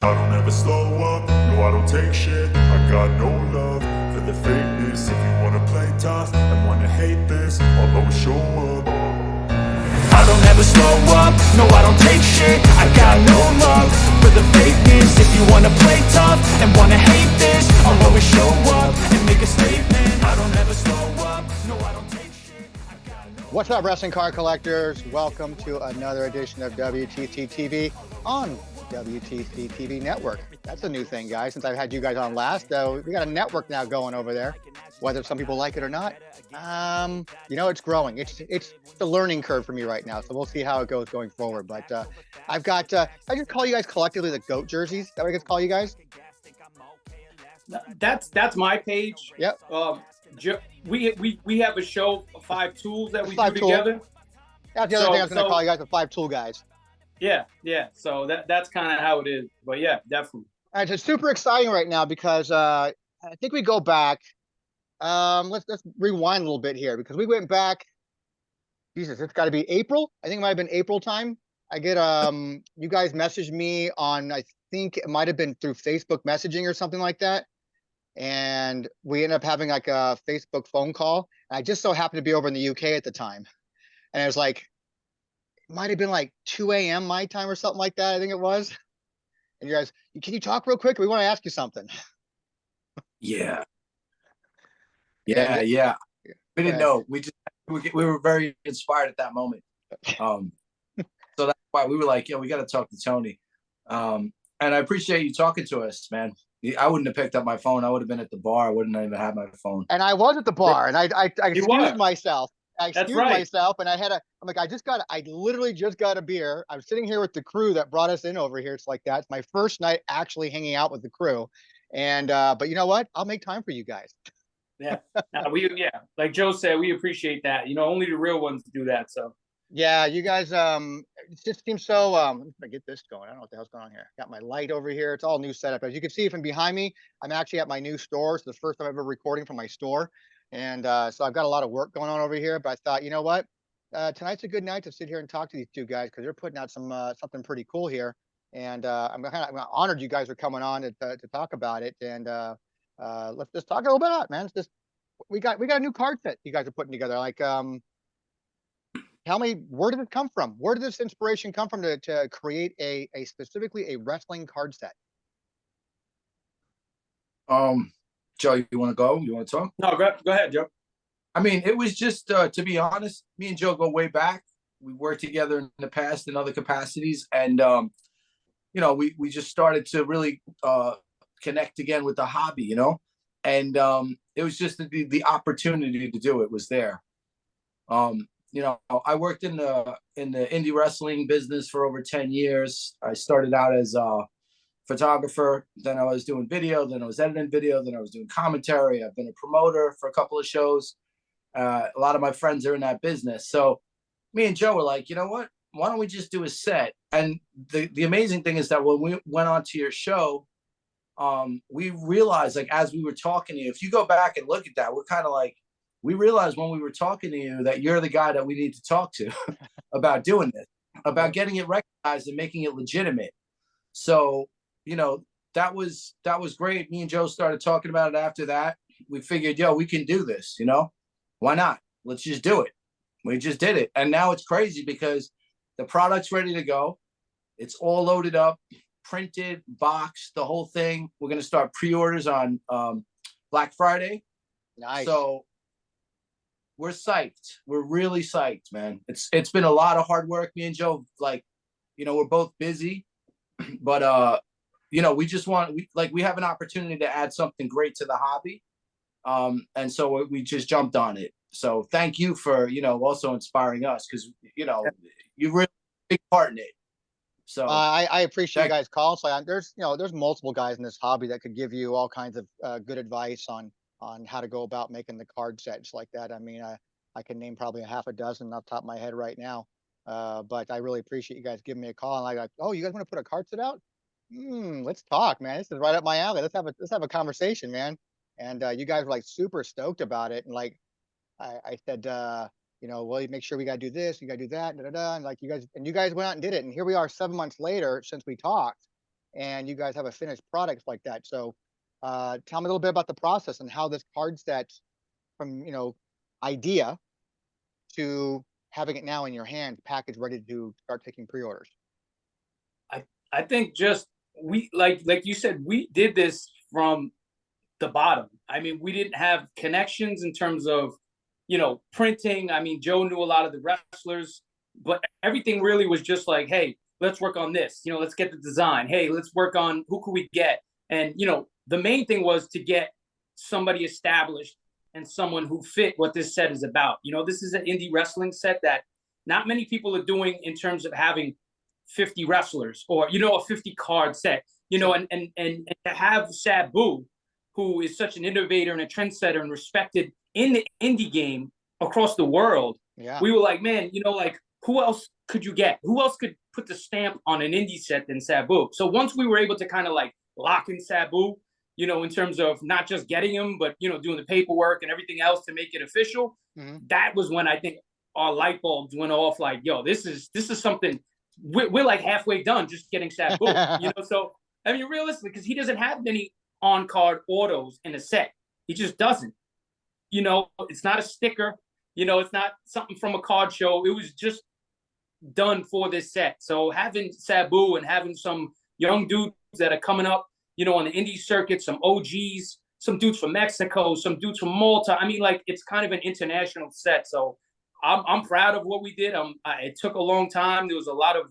I don't ever slow up, no I don't take shit. I got no love for the fakeness. If you wanna play tough and wanna hate this, I'll always show up. I don't ever slow up, no I don't take shit. I got no love for the fakeness. If you wanna play tough and wanna hate this, I'll always show up and make a statement. I don't ever slow up, no I don't take shit. I got no. What's up, wrestling card collectors? Welcome to another edition of WTC TV on WTC TV Network. That's a new thing, guys. Since I've had you guys on last, we got a network now going over there. Whether some people like it or not, it's growing. It's the learning curve for me right now. So we'll see how it goes going forward. But I've got I just call you guys collectively the GOAT jerseys. Is that what I can call you guys? That's my page. Yep. We have a show, Five Tools, that we do Tool. together. That's the other thing I was going to call you guys, the 5 Tool guys. Yeah. So that's kind of how it is. But yeah, definitely. And it's super exciting right now because I think we go back. Let's rewind a little bit here because we went back. Jesus, it's got to be April. I think it might have been April time. I get you guys messaged me on, I think it might have been through Facebook messaging or something like that. And we ended up having like a Facebook phone call. And I just so happened to be over in the UK at the time. And it was like, it might have been like 2 a.m. my time or something like that. I think it was. And you guys, can you talk real quick? We want to ask you something. Yeah. We didn't know. We were very inspired at that moment. So that's why we were like, we got to talk to Tony. And I appreciate you talking to us, man. I wouldn't have picked up my phone. I would have been at the bar. I wouldn't even have my phone. And I was at the bar, and I excused myself. I excused myself, and I'm like, I literally just got a beer. I'm sitting here with the crew that brought us in over here. It's like that. It's my first night actually hanging out with the crew. And, but you know what? I'll make time for you guys. Yeah. Like Joe said, we appreciate that. Only the real ones do that. So. Yeah, you guys, it just seems so, let me get this going. I don't know what the hell's going on here. Got my light over here. It's all new setup. As you can see from behind me, I'm actually at my new store. It's the first time I'm ever recording from my store. And so I've got a lot of work going on over here, but I thought, you know what? Tonight's a good night to sit here and talk to these two guys because they're putting out something pretty cool here. And I'm honored you guys are coming on to talk about it. And let's just talk a little bit about it, man. It's just, we got a new card set you guys are putting together. Like, tell me, where did it come from? Where did this inspiration come from to create a specifically a wrestling card set? Joe, you want to go? You want to talk? No, go ahead, Joe. I mean, it was just, to be honest, me and Joe go way back. We worked together in the past in other capacities. And, we just started to really connect again with the hobby, and it was just the opportunity to do it was there. I worked in the indie wrestling business for over 10 years. I started out as a photographer, then I was doing video, then I was editing video, then I was doing commentary. I've been a promoter for a couple of shows. A lot of my friends are in that business. So me and Joe were like, you know what? Why don't we just do a set? And the amazing thing is that when we went on to your show, we realized, like, as we were talking to you, if you go back and look at that, we're kind of like, we realized when we were talking to you that you're the guy that we need to talk to about doing this, about getting it recognized and making it legitimate. So, that was great. Me and Joe started talking about it after that. We figured, we can do this, why not? Let's just do it. We just did it. And now it's crazy because the product's ready to go. It's all loaded up, printed, boxed, the whole thing. We're going to start pre-orders on Black Friday. Nice. So we're psyched. We're really psyched, man. It's been a lot of hard work. Me and Joe, we're both busy, but we just we have an opportunity to add something great to the hobby. And so we just jumped on it. So thank you for, also inspiring us because, you really big part in it. So I appreciate you guys calling. So there's multiple guys in this hobby that could give you all kinds of good advice on how to go about making the card sets like that. I mean, I can name probably a half a dozen off the top of my head right now. But I really appreciate you guys giving me a call. And oh, you guys want to put a card set out? Let's talk, man. This is right up my alley. Let's have a conversation, man. And you guys were like super stoked about it. And like I said, well, you make sure we got to do this, you got to do that, and like you guys went out and did it. And here we are 7 months later since we talked. and you guys have a finished product like that. So tell me a little bit about the process and how this card set from, idea to having it now in your hand, packaged, ready to start taking pre-orders. I think just we like you said, we did this from the bottom. I mean, we didn't have connections in terms of, printing. I mean, Joe knew a lot of the wrestlers, but everything really was just like, hey, let's work on this. Let's get the design. Hey, let's work on who could we get. And, the main thing was to get somebody established and someone who fit what this set is about. This is an indie wrestling set that not many people are doing in terms of having 50 wrestlers or, a 50 card set, and to have Sabu, who is such an innovator and a trendsetter and respected in the indie game across the world. Yeah. We were like, man, who else could you get? Who else could put the stamp on an indie set than Sabu? So once we were able to kind of like lock in Sabu, in terms of not just getting him, but, doing the paperwork and everything else to make it official, that was when I think our light bulbs went off like, yo, this is something, we're like halfway done just getting Sabu, So, I mean, realistically, because he doesn't have many on-card autos in a set. He just doesn't. It's not a sticker. It's not something from a card show. It was just done for this set. So having Sabu and having some young dudes that are coming up, on the indie circuit, some OGs, some dudes from Mexico, some dudes from Malta. I mean, like, it's kind of an international set. So I'm proud of what we did. It took a long time. There was a lot of,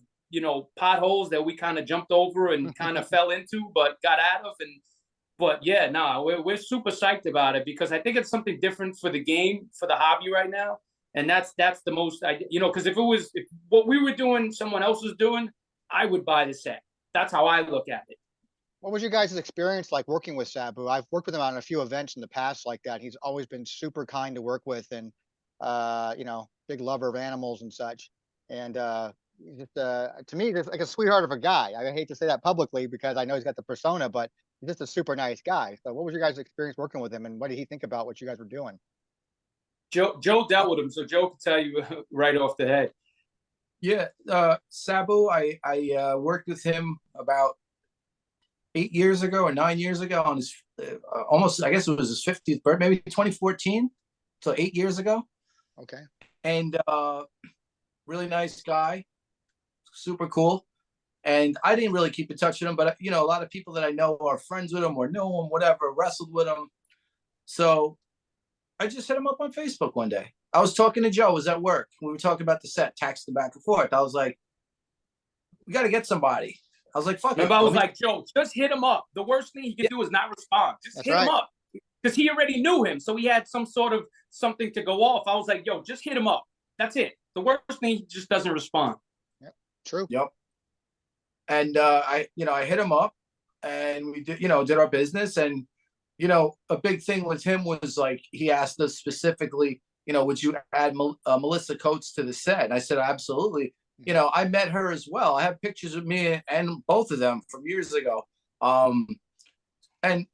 potholes that we kind of jumped over and kind of fell into, but got out of. But yeah, we're super psyched about it because I think it's something different for the game, for the hobby right now. And that's the most, because if what we were doing, someone else was doing, I would buy the set. That's how I look at it. What was your guys' experience like working with Sabu? I've worked with him on a few events in the past like that. He's always been super kind to work with and, big lover of animals and such. And just, to me, he's like a sweetheart of a guy. I hate to say that publicly because I know he's got the persona, but he's just a super nice guy. So what was your guys' experience working with him and what did he think about what you guys were doing? Joe dealt with him, so Joe can tell you right off the head. Yeah, Sabu, I worked with him about 8 years ago or 9 years ago on his almost, I guess it was his 50th birthday, maybe 2014. So 8 years ago. Okay. And really nice guy, super cool. And I didn't really keep in touch with him, but a lot of people that I know are friends with him or know him, whatever, wrestled with him. So I just hit him up on Facebook one day. I was talking to Joe, was at work. We were talking about the set, texting back and forth. I was like, we got to get somebody. I was like, fuck it. I was like, Joe, just hit him up. The worst thing he can do is not respond. Just hit him up. Because he already knew him. So he had some sort of something to go off. I was like, yo, just hit him up. That's it. The worst thing, he just doesn't respond. Yep. True. Yep. And I hit him up and we did our business. And, a big thing with him was like, he asked us specifically, would you add Melissa Coates to the set? And I said, absolutely. I met her as well. I have pictures of me and both of them from years ago. And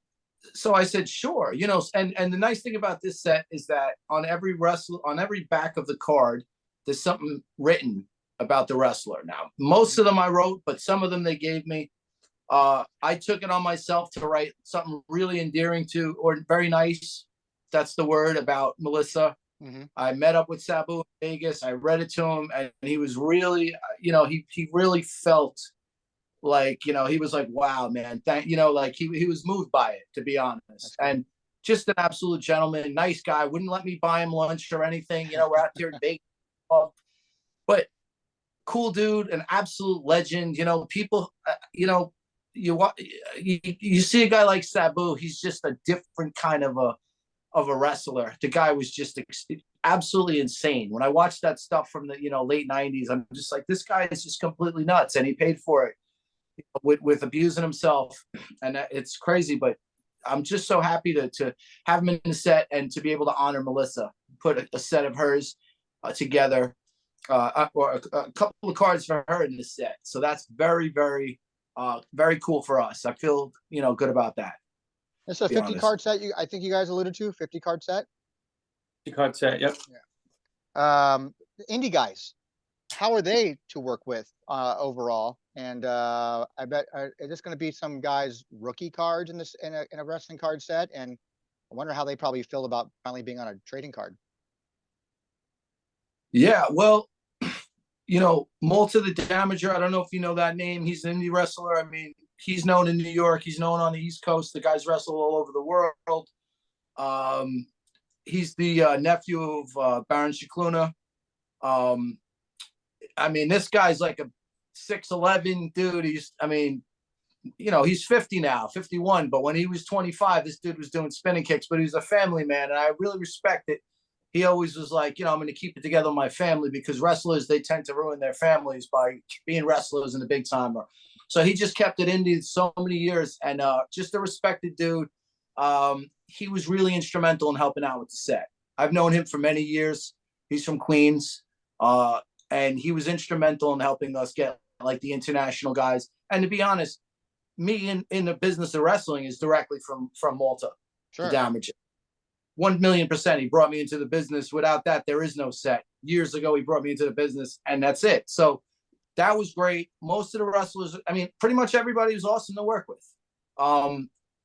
so I said, sure, and the nice thing about this set is that on every back of the card, there's something written about the wrestler. Now, most of them I wrote, but some of them they gave me. I took it on myself to write something really endearing to, or very nice, that's the word, about Melissa. I met up with Sabu in Vegas. I read it to him, and he was really, he really felt like, he was like, wow, man, like he was moved by it, to be honest. And just an absolute gentleman, nice guy, wouldn't let me buy him lunch or anything. We're out here in Vegas. But cool dude, an absolute legend. People, you see a guy like Sabu, he's just a different kind of a wrestler. The guy was just absolutely insane. When I watched that stuff from the late 90s, I'm just like, this guy is just completely nuts, and he paid for it with abusing himself, and it's crazy. But I'm just so happy to have him in the set and to be able to honor Melissa, put a set of hers together, or a couple of cards for her in the set. So that's very, very, very cool for us. I feel good about that. It's a 50 card set. I think you guys alluded to 50 card set. 50 card set. Yep. Yeah. The indie guys, how are they to work with overall? And I bet is this going to be some guys' rookie cards in this in a wrestling card set? And I wonder how they probably feel about finally being on a trading card. Yeah, well, you know, Malta the Damager. I don't know if you know that name. He's an indie wrestler. I mean, he's known in New York. He's known on the East Coast. The guy's wrestled all over the world. He's the nephew of Baron Shikluna. I mean, this guy's like a 6'11" dude. I mean, you know, he's 50 now, 51. But when he was 25, this dude was doing spinning kicks. But he's a family man, and I really respect it. He always was like, you know, I'm going to keep it together with my family, because wrestlers, they tend to ruin their families by being wrestlers in the big timer. So he just kept it indie so many years, and just a respected dude. He was really instrumental in helping out with the set. I've known him for many years. He's from Queens, and he was instrumental in helping us get like the international guys. And to be honest, me in the business of wrestling is directly from Malta, Sure. the Damager. 1,000,000%. He brought me into the business. Without that, there is no set. Years ago, he brought me into the business, and that's it. So that was great. Most of the wrestlers, I mean, pretty much everybody was awesome to work with.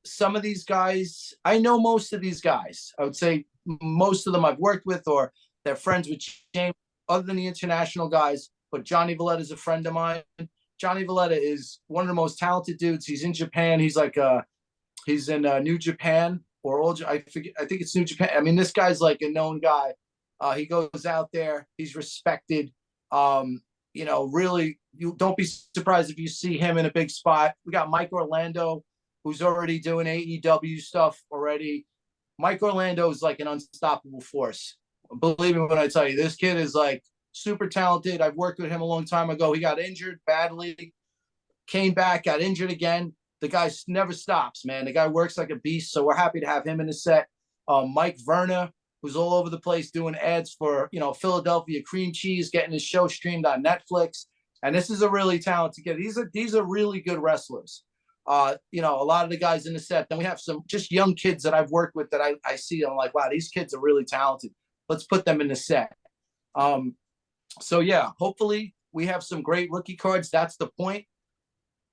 Some of these guys, I know most of these guys. I would say most of them I've worked with, or they're friends with James, other than the international guys. But Johnny Valletta is a friend of mine. Johnny Valletta is one of the most talented dudes. He's in Japan. He's like, he's in New Japan. Or old, I forget. I think it's New Japan. I mean, this guy's like a known guy. He goes out there. He's respected. You know, really, you don't be surprised if you see him in a big spot. We got Mike Orlando, who's already doing AEW stuff already. Mike Orlando is like an unstoppable force. Believe me when I tell you, this kid is like super talented. I've worked with him a long time ago. He got injured badly, came back, got injured again. The guy never stops, man. The guy works like a beast, so we're happy to have him in the set. Mike Verna, who's all over the place doing ads for, you know, Philadelphia cream cheese, getting his show streamed on Netflix. And this is a really talented kid. These are really good wrestlers. You know, a lot of the guys in the set. Then we have some just young kids that I've worked with that I see. I'm like, wow, these kids are really talented. Let's put them in the set. So yeah, hopefully we have some great rookie cards. That's the point.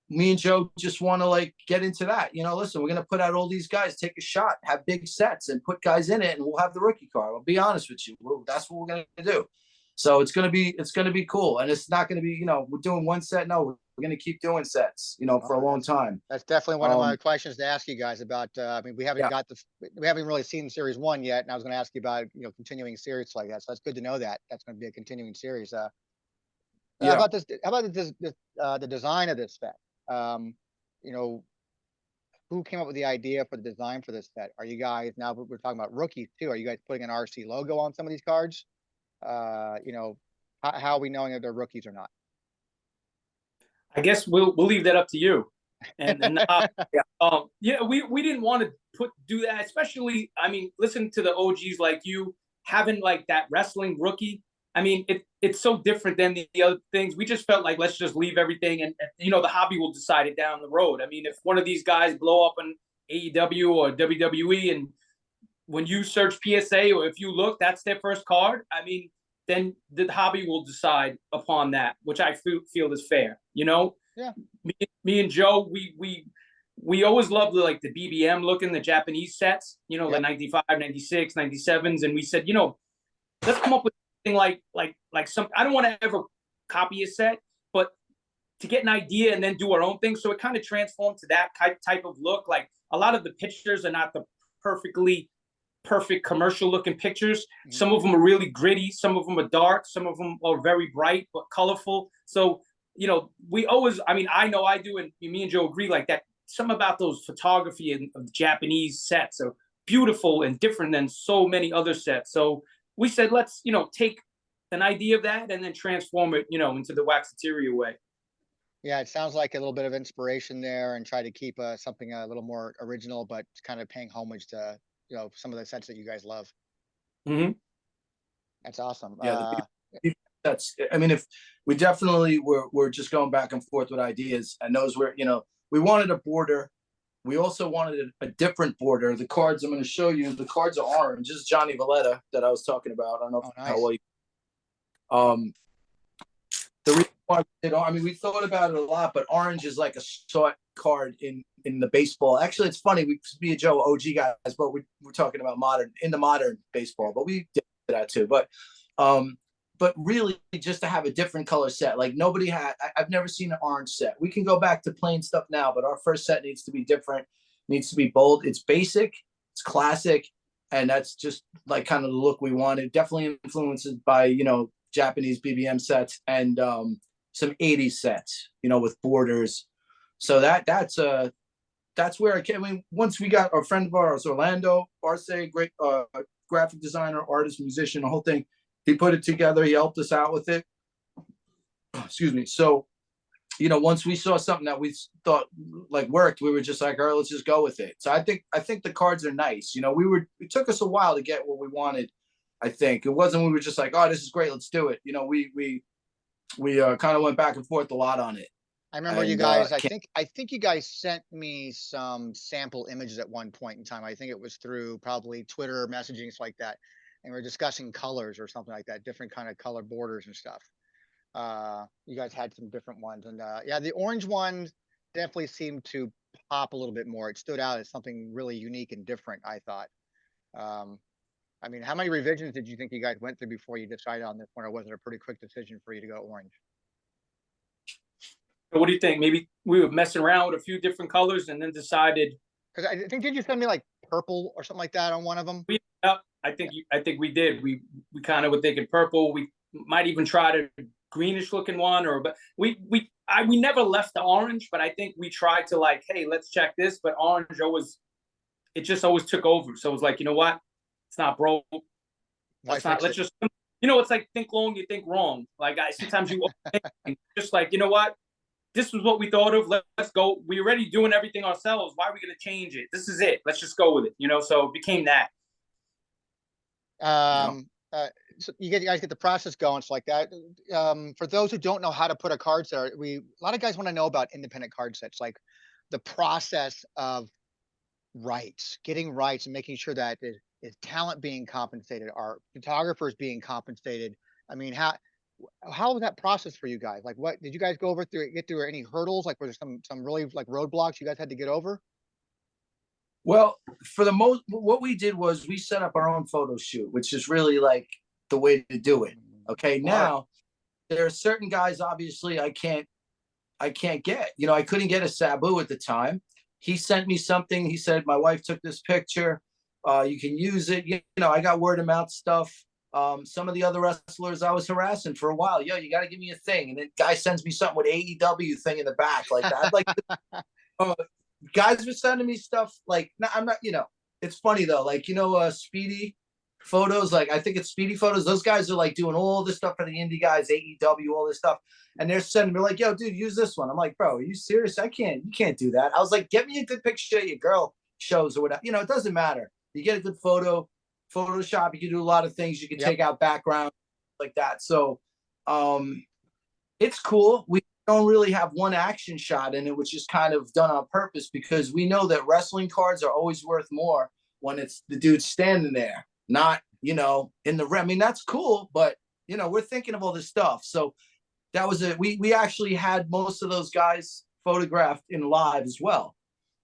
Me and Joe just want to like get into that. You know, listen, we're going to put out all these guys, take a shot, have big sets and put guys in it, and we'll have the rookie card. I'll be honest with you. That's what we're going to do. So it's going to be cool. And it's not going to be, you know, we're doing one set. No, we're going to keep doing sets, you know, for a long time. That's definitely one of my questions to ask you guys about. I mean, we haven't really seen series 1 yet. And I was going to ask you about, you know, continuing series like that. So that's good to know that that's going to be a continuing series. How about this? How about the design of this set? You know, who came up with the idea for the design for this set? Are you guys, now we're talking about rookies too, are you guys putting an RC logo on some of these cards? You know, how are we knowing if they're rookies or not? I guess we'll leave that up to you. And yeah, we didn't want to do that, especially, I mean, listen to the OGs like you having like that wrestling rookie. I mean, it's so different than the other things. We just felt like, let's just leave everything, and you know, the hobby will decide it down the road. I mean, if one of these guys blow up on AEW or WWE, and when you search PSA, or if you look, that's their first card, I mean, then the hobby will decide upon that, which I feel is fair, you know? Yeah. Me and Joe, we always loved like the BBM looking, the Japanese sets, you know, the 95, 96, 97s. And we said, you know, let's come up with like some, I don't want to ever copy a set, but to get an idea and then do our own thing. So it kind of transformed to that type of look. Like a lot of the pictures are not the perfect commercial looking pictures. Mm-hmm. Some of them are really gritty. Some of them are dark. Some of them are very bright, but colorful. So, you know, we always, I mean, I know I do, and me and Joe agree like that. Some about those photography of Japanese sets are beautiful and different than so many other sets. So we said, let's, you know, take an idea of that and then transform it, you know, into the Waxateria way. Yeah, it sounds like a little bit of inspiration there, and try to keep something a little more original, but kind of paying homage to, you know, some of the sets that you guys love. Mm-hmm. That's awesome. Yeah, that's, I mean, if we definitely we're just going back and forth with ideas, and those were, you know, we wanted a border. We also wanted a different border. The cards I'm going to show you, the cards are orange. This is Johnny Valletta that I was talking about. I don't know how well you, the reason I mean, we thought about it a lot, but orange is like a sought card in the baseball. Actually, it's funny. Me and Joe, OG guys, but we're talking about modern baseball, but we did that too. But really, just to have a different color set. Like nobody had. I've never seen an orange set. We can go back to plain stuff now, but our first set needs to be different. Needs to be bold. It's basic. It's classic, and that's just like kind of the look we wanted. Definitely influenced by Japanese BBM sets and some 80s sets, with borders. So that's where I came. I mean, once we got our friend of ours, Orlando Arce, great graphic designer, artist, musician, the whole thing. He put it together. He helped us out with it. Excuse me. So, once we saw something that we thought like worked, we were just like, all right, let's just go with it. So I think the cards are nice. It took us a while to get what we wanted. I think it wasn't, we were just like, oh, this is great, let's do it. We kind of went back and forth a lot on it. I remember you guys, I think you guys sent me some sample images at one point in time. I think it was through probably Twitter messaging, stuff like that. And we are discussing colors or something like that, different kind of color borders and stuff. You guys had some different ones. And yeah, the orange one definitely seemed to pop a little bit more. It stood out as something really unique and different, I thought. I mean, how many revisions did you think you guys went through before you decided on this one, or was it a pretty quick decision for you to go orange? What do you think? Maybe we were messing around with a few different colors and then decided. Because I think, did you send me like purple or something like that on one of them? I think we did. We kind of were thinking purple. We might even try a greenish looking one, but we never left the orange. But I think we tried to like, hey, let's check this. But orange just always took over. So it was like, you know what? It's not broke. Let's just, it's like think long, you think wrong. Like sometimes you just like, you know what? This was what we thought of. Let's go. We're already doing everything ourselves. Why are we going to change it? This is it. Let's just go with it. So it became that. So you guys get the process going, it's like that. For those who don't know how to put a card set, a lot of guys want to know about independent card sets, like the process of rights, getting rights and making sure that is talent being compensated, are photographers being compensated. I mean, how was that process for you guys? Like, what did you guys get through any hurdles? Like, were there some really like roadblocks you guys had to get over? Well, what we did was we set up our own photo shoot, which is really like the way to do it. Okay. Now there are certain guys, obviously I can't get, I couldn't get a Sabu at the time. He sent me something. He said, my wife took this picture. You can use it. I got word of mouth stuff. Some of the other wrestlers I was harassing for a while. Yo, you got to give me a thing. And then guy sends me something with AEW thing in the back like that. Like, guys were sending me stuff like, I'm not, it's funny though. Like, Speedy Photos, like I think it's Speedy Photos. Those guys are like doing all this stuff for the indie guys, AEW, all this stuff. And they're sending me like, yo, dude, use this one. I'm like, bro, are you serious? You can't do that. I was like, get me a good picture of your girl shows or whatever. It doesn't matter. You get a good Photoshop, you can do a lot of things. You can take out background like that. So it's cool. We don't really have one action shot in it, which is kind of done on purpose because we know that wrestling cards are always worth more when it's the dude standing there, not, in the ring. I mean, that's cool, but, we're thinking of all this stuff. So that was it. We actually had most of those guys photographed in live as well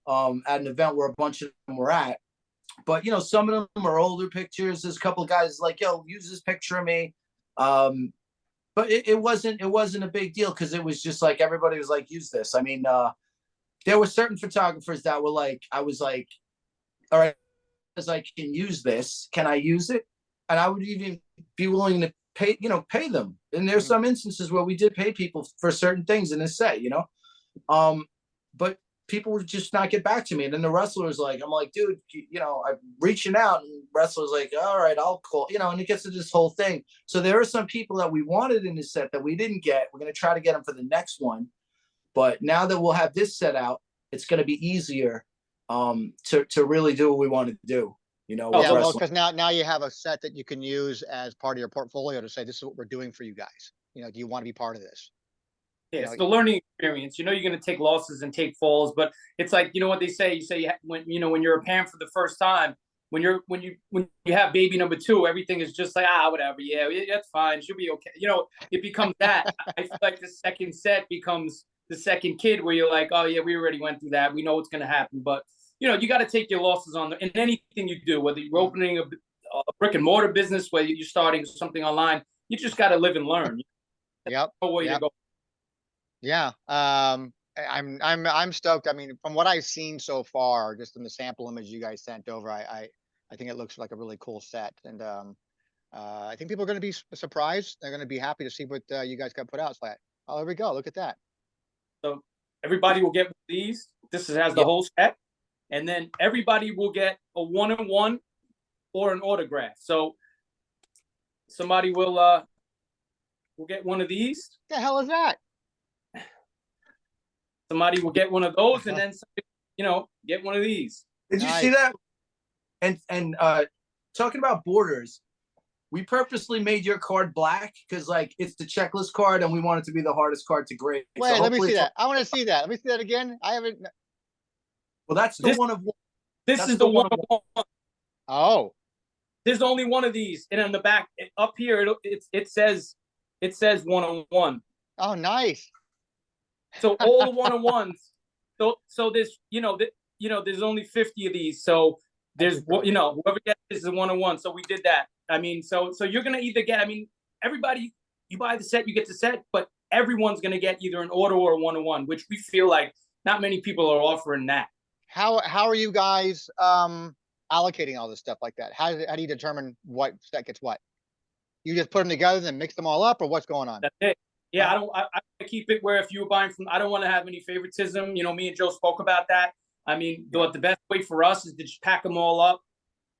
at an event where a bunch of them were at. But, some of them are older pictures. There's a couple of guys like, yo, use this picture of me. But it wasn't a big deal because it was just like everybody was like, use this. I mean, there were certain photographers that were like, I was like, all right, as I can use this, can I use it? And I would even be willing to pay them. And there's some instances where we did pay people for certain things in this set, but people would just not get back to me. And then the wrestlers I'm like, dude, I'm reaching out, and wrestlers like, all right, I'll call, and it gets to this whole thing. So there are some people that we wanted in this set that we didn't get. We're going to try to get them for the next one. But now that we'll have this set out, it's going to be easier to really do what we want to do. Because now you have a set that you can use as part of your portfolio to say, this is what we're doing for you guys. Do you want to be part of this? Yeah, it's the learning experience. You're going to take losses and take falls, but it's like, what they say. You say when you're a parent for the first time, when you have baby number two, everything is just like, whatever, yeah, that's fine, she'll be okay. It becomes that. I feel like the second set becomes the second kid, where you're like, oh yeah, we already went through that, we know what's gonna happen. But you got to take your losses in anything you do, whether you're opening a brick and mortar business, whether you're starting something online. You just got to live and learn. Yep. No way to go. Yeah. I'm stoked. I mean, from what I've seen so far, just in the sample image you guys sent over, I think it looks like a really cool set, and I think people are going to be surprised. They're going to be happy to see what you guys got put out. So, oh, there we go. Look at that. So everybody will get these. This has the whole set, and then everybody will get a one-on-one or an autograph. So somebody will get one of these. What the hell is that? Somebody will get one of those, and then somebody, get one of these. Did you see that? And talking about borders, we purposely made your card black because it's the checklist card, and we want it to be the hardest card to grade. Wait, let me see that. I want to see that. Let me see that again. I haven't. Well, that's the one of one. This is the one of one. Oh. There's only one of these, and on the back up here, it says one-on-one. Oh, nice. So all the one-on-ones. So there's there's only 50 of these. So there's whoever gets this is a one-on-one. So we did that. I mean, so you're gonna either get. I mean, everybody, you buy the set, you get the set, but everyone's gonna get either an auto or a one-on-one, which we feel like not many people are offering that. How are you guys allocating all this stuff like that? How do you determine what set gets what? You just put them together and then mix them all up, or what's going on? That's it. Yeah, I keep it where if you were buying from, I don't want to have any favoritism. Me and Joe spoke about that. I mean, the best way for us is to just pack them all up,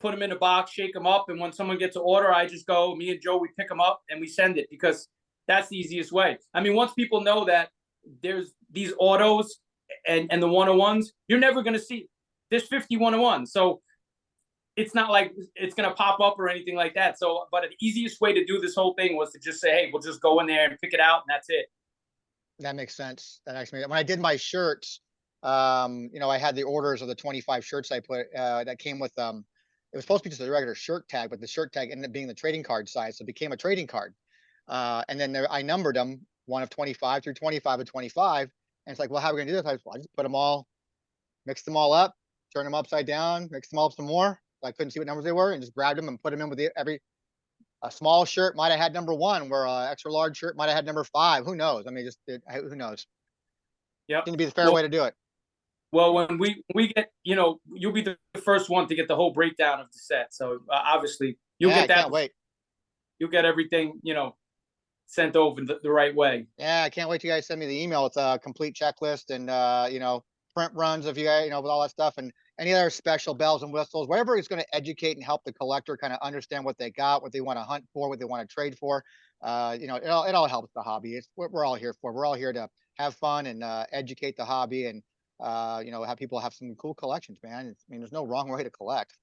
put them in a box, shake them up, and when someone gets an order, I just go, me and Joe, we pick them up and we send it, because that's the easiest way. I mean, once people know that there's these autos and the one-on-ones, you're never going to see, there's 50 one-on-ones. So it's not like it's going to pop up or anything like that. So, but the easiest way to do this whole thing was to just say, hey, we'll just go in there and pick it out, and that's it. That makes sense. That actually, when I did my shirts, I had the orders of the 25 shirts I put, that came with, it was supposed to be just a regular shirt tag, but the shirt tag ended up being the trading card size. So it became a trading card. And then I numbered them, 1 of 25 through 25 of 25. And it's like, well, how are we going to do this? I just put them all, mix them all up, turn them upside down, mix them all up some more. I couldn't see what numbers they were, and just grabbed them and put them in with a small shirt might have had number 1, where an extra large shirt might have had number 5. Who knows? I mean, who knows? Yeah, seemed to be the fair way to do it. Well, when we get, you'll be the first one to get the whole breakdown of the set. So obviously you'll get that. I can't wait. You'll get everything, sent over the right way. Yeah, I can't wait till you guys send me the email with a complete checklist and print runs of you guys, with all that stuff, and any other special bells and whistles, whatever is going to educate and help the collector kind of understand what they got, what they want to hunt for, what they want to trade for. It all helps the hobby. It's what we're all here for. We're all here to have fun and educate the hobby, and have people have some cool collections, man. There's no wrong way to collect.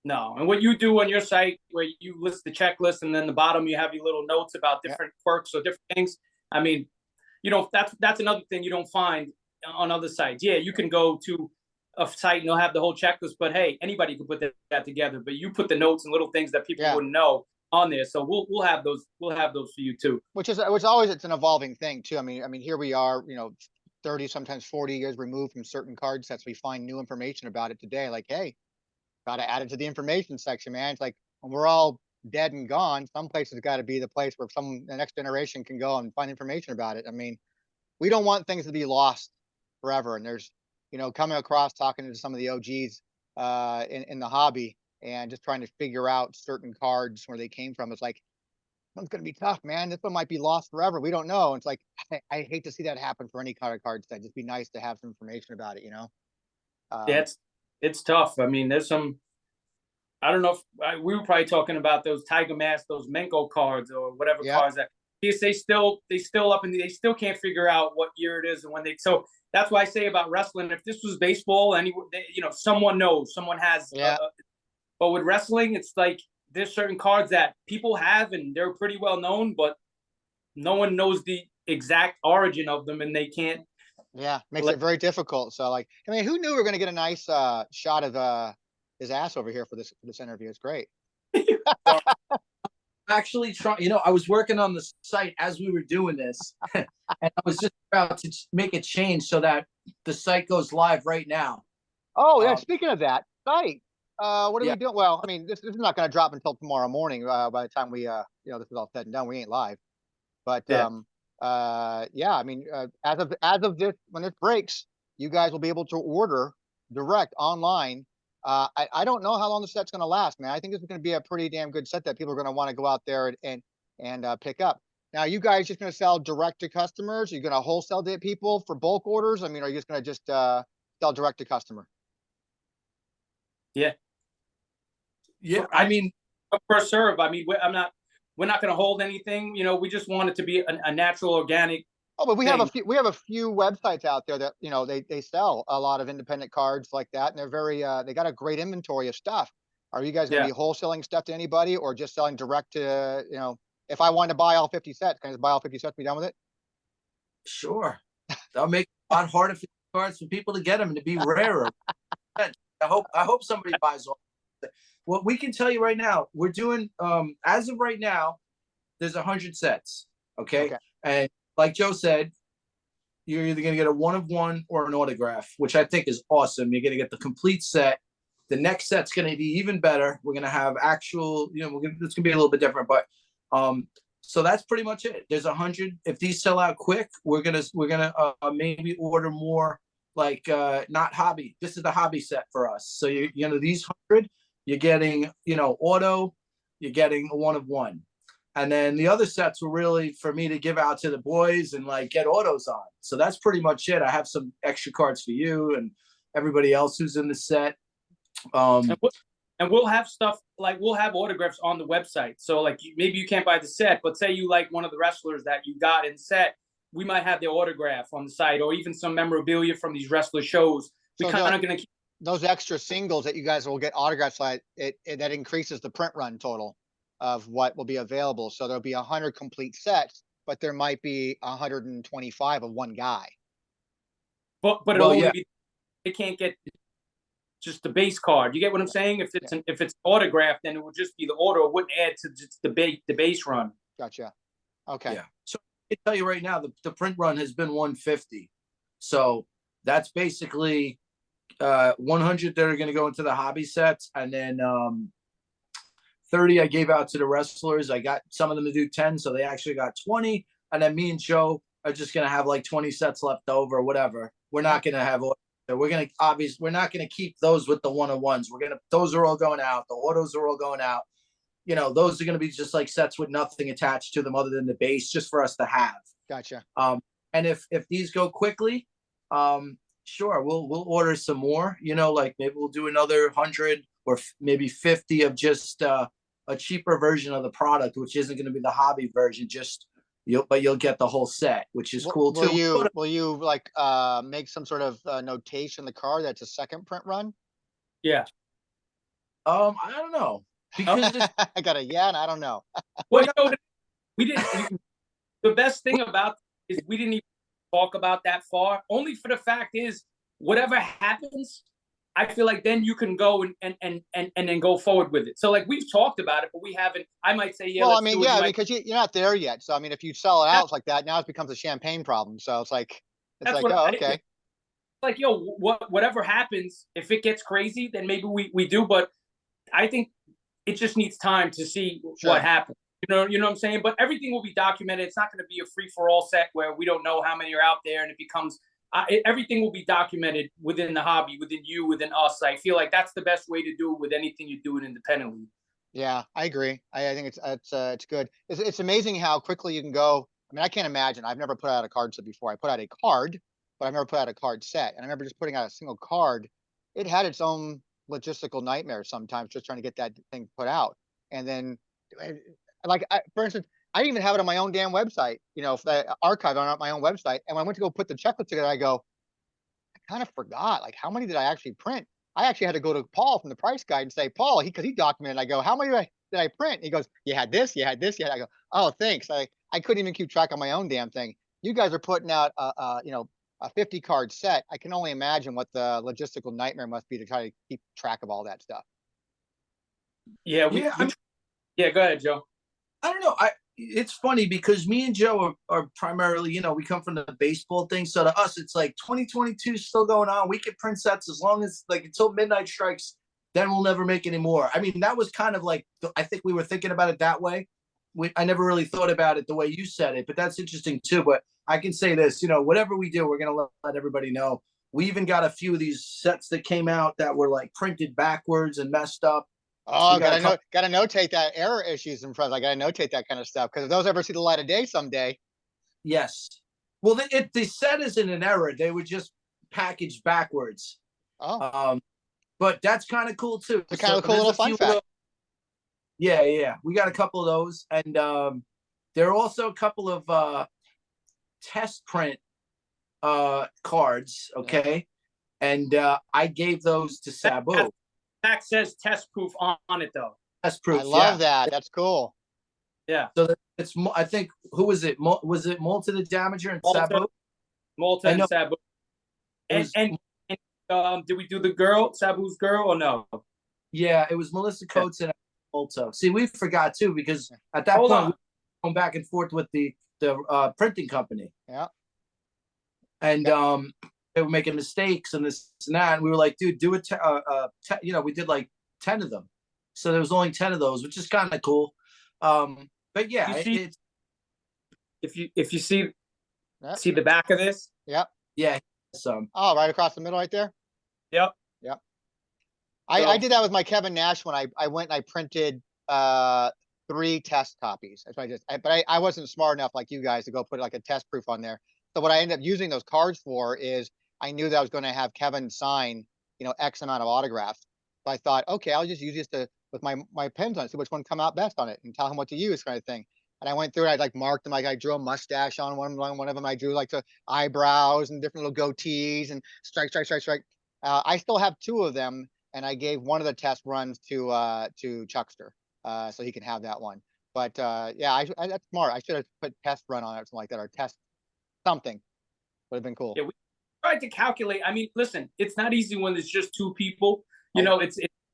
No, and what you do on your site, where you list the checklist, and then the bottom you have your little notes about different quirks or different things. I mean, that's another thing you don't find on other sites. Yeah, you can go to a site and you'll have the whole checklist, but hey, anybody can put that together. But you put the notes and little things that people wouldn't know on there. So we'll have those. We'll have those for you too. Which always, it's an evolving thing too. I mean, here we are, 30, sometimes 40 years removed from certain card sets. We find new information about it today. Like, hey, got to add it to the information section, man. It's like, when we're all dead and gone, some places got to be the place where the next generation can go and find information about it. I mean, we don't want things to be lost forever. And there's, coming across, talking to some of the OGs in the hobby, and just trying to figure out certain cards where they came from. It's like, it's going to be tough, man. This one might be lost forever. We don't know. It's like, I hate to see that happen for any kind of card set. Just be nice to have some information about it, Yeah, it's tough. I mean, there's some, I don't know if we were probably talking about those Tiger Mask, those Menko cards or whatever cards that they still up and they still can't figure out what year it is and when they, so that's why I say about wrestling, if this was baseball, someone knows, someone has, but with wrestling, it's like, there's certain cards that people have and they're pretty well known, but no one knows the exact origin of them, and they can't. Yeah, makes it very difficult. So, like, I mean, who knew we were going to get a nice shot of his ass over here for this interview. It's great. Actually trying, you know, I was working on the site as we were doing this, and I was just about to make a change so that the site goes live right now. Oh, yeah. Speaking of that site, what are Yeah. we doing? Well, I mean, this is not going to drop until tomorrow morning. By the time we, this is all said and done, we ain't live. But Yeah. yeah, I mean, as of this, when this breaks, you guys will be able to order direct online. I don't know how long the set's going to last, man. I think this is going to be a pretty damn good set that people are going to want to go out there and pick up. Now, you guys just going to sell direct to customers? Are you going to wholesale to people for bulk orders? I mean, are you just going to just sell direct to customer? Yeah. Yeah. I mean, First serve. I mean, we're not going to hold anything. You know, we just want it to be a natural, organic. Oh, but we have thing. we have a few websites out there that, you know, they sell a lot of independent cards like that, and they're very they got a great inventory of stuff. Are you guys going to Yeah. be wholesaling stuff to anybody, or just selling direct to, you know, if I wanted to buy all 50 sets, can I just buy all 50 sets and be done with it? sure. That'll make it a lot harder for cards for people to get them and to be rarer. I hope somebody buys all. What we can tell you right now, we're doing as of right now, there's 100 sets. Okay. And like Joe said, you're either going to get a 1-of-1 or an autograph, which I think is awesome. You're going to get the complete set. The next set's going to be even better. We're going to have actual, you know, it's going to be a little bit different, but so that's pretty much it. There's 100. If these sell out quick, we're gonna maybe order more, like not hobby. This is the hobby set for us. So you know, these 100, you're getting, you know, auto, you're getting a 1-of-1. And then the other sets were really for me to give out to the boys and like get autos on. So that's pretty much it. I have some extra cards for you and everybody else who's in the set. And we'll have stuff like we'll have autographs on the website. So like maybe you can't buy the set, but say you like one of the wrestlers that you got in set, we might have their autograph on the site, or even some memorabilia from these wrestler shows. We kind of gonna keep those extra singles that you guys will get autographs like that increases the print run total of what will be available. So there'll be 100 complete sets, but there might be 125 of one guy. but it'll only be, they can't get just the base card. You get what I'm saying? If it's autographed, then it would just be the auto. It wouldn't add to just the base run. Gotcha. Okay. Yeah. So I can tell you right now, the print run has been 150. So that's basically 100 that are going to go into the hobby sets, and then 30 I gave out to the wrestlers. I got some of them to do 10, so they actually got 20. And then me and Joe are just going to have like 20 sets left over, or whatever. We're not going to have. We're going to we're not going to keep those with the 1-of-1s. Those are all going out. The autos are all going out. You know, those are going to be just like sets with nothing attached to them other than the base, just for us to have. Gotcha. And if these go quickly, sure, we'll order some more. You know, like maybe we'll do another 100 or maybe 50 of just a cheaper version of the product, which isn't going to be the hobby version. But you'll get the whole set, which is cool too. Will you like make some sort of notation in the card that's a second print run? Yeah. I don't know, because I got a yeah, and I don't know. Well, you know, we didn't. The best thing about is we didn't even talk about that far. Only for the fact is, whatever happens, I feel like then you can go and then go forward with it. So like we've talked about it, but we haven't. I might say yeah. Well, I mean, yeah, because you're not there yet. So I mean, if you sell it out like that, now it becomes a champagne problem. So it's like oh, okay. Like, yo, whatever happens, if it gets crazy, then maybe we do. But I think it just needs time to see what happens. You know what I'm saying? But everything will be documented. It's not going to be a free-for-all set where we don't know how many are out there, and it becomes everything will be documented within the hobby, within you, within us. I feel like that's the best way to do it with anything you do it independently. Yeah, I agree. I think it's good. It's amazing how quickly you can go. I mean, I can't imagine. I've never put out a card set before. I put out a card, but I've never put out a card set. And I remember just putting out a single card. It had its own logistical nightmares sometimes, just trying to get that thing put out. And then, like, for instance, I didn't even have it on my own damn website, you know, archive on my own website. And when I went to go put the checklist together, I go, I kind of forgot, like, how many did I actually print? I actually had to go to Paul from the price guide and say, Paul, because he documented. I go, how many did I print? And he goes, you had this, you had this, you had. I go, oh, thanks. I couldn't even keep track of my own damn thing. You guys are putting out, you know, a 50 card set, I can only imagine what the logistical nightmare must be to try to keep track of all that stuff. Yeah, yeah, go ahead, Joe. I don't know. It's funny because me and Joe are primarily, you know, we come from the baseball thing. So to us, it's like 2022 is still going on. We can print sets as long as like until midnight strikes, then we'll never make any more. I mean, that was kind of like, I think we were thinking about it that way. I never really thought about it the way you said it, but that's interesting too. But I can say this, you know, whatever we do, we're going to let everybody know. We even got a few of these sets that came out that were like printed backwards and messed up. Oh, gotta notate that error issues in front. I gotta notate that kind of stuff because if those ever see the light of day someday. Yes. Well, the set isn't an error. They were just packaged backwards. Oh, But that's kind of cool too. it's kind of a cool little fun fact. Yeah. We got a couple of those, and there are also a couple of test print cards. Okay, and I gave those to Sabu. Back says test proof on it though. Test proof. I love that. That's cool. Yeah. So it's, I think, who was it? Was it Malta the Damager and Sabu? Malta and Sabu. And did we do the girl, Sabu's girl, or no? Yeah, it was Melissa Coates and Malta. See, we forgot too because at that point we were going back and forth with the printing company. Yeah. And they were making mistakes and this and that, and we were like, dude, do it. You know, we did like 10 of them, so there was only 10 of those, which is kind of cool. But yeah, it's if you see the back of this. Yep. Yeah. Oh, right across the middle, right there. Yep. Yep. I did that with my Kevin Nash when I went and I printed 3 test copies. That's what but I wasn't smart enough like you guys to go put like a test proof on there. So what I ended up using those cards for is I knew that I was going to have Kevin sign, you know, X amount of autographs. So I thought, okay, I'll just use this with my pens on it, see which one come out best on it, and tell him what to use, kind of thing. And I went through it. I like marked them. Like I drew a mustache on one of them. I drew like the eyebrows and different little goatees and strike. I still have 2 of them, and I gave one of the test runs to Chuckster, so he can have that one. But yeah, that's smart. I should have put test run on it or something like that, or test something. Would have been cool. Yeah, we tried to calculate. I mean, listen, it's not easy when there's just 2 people. You know,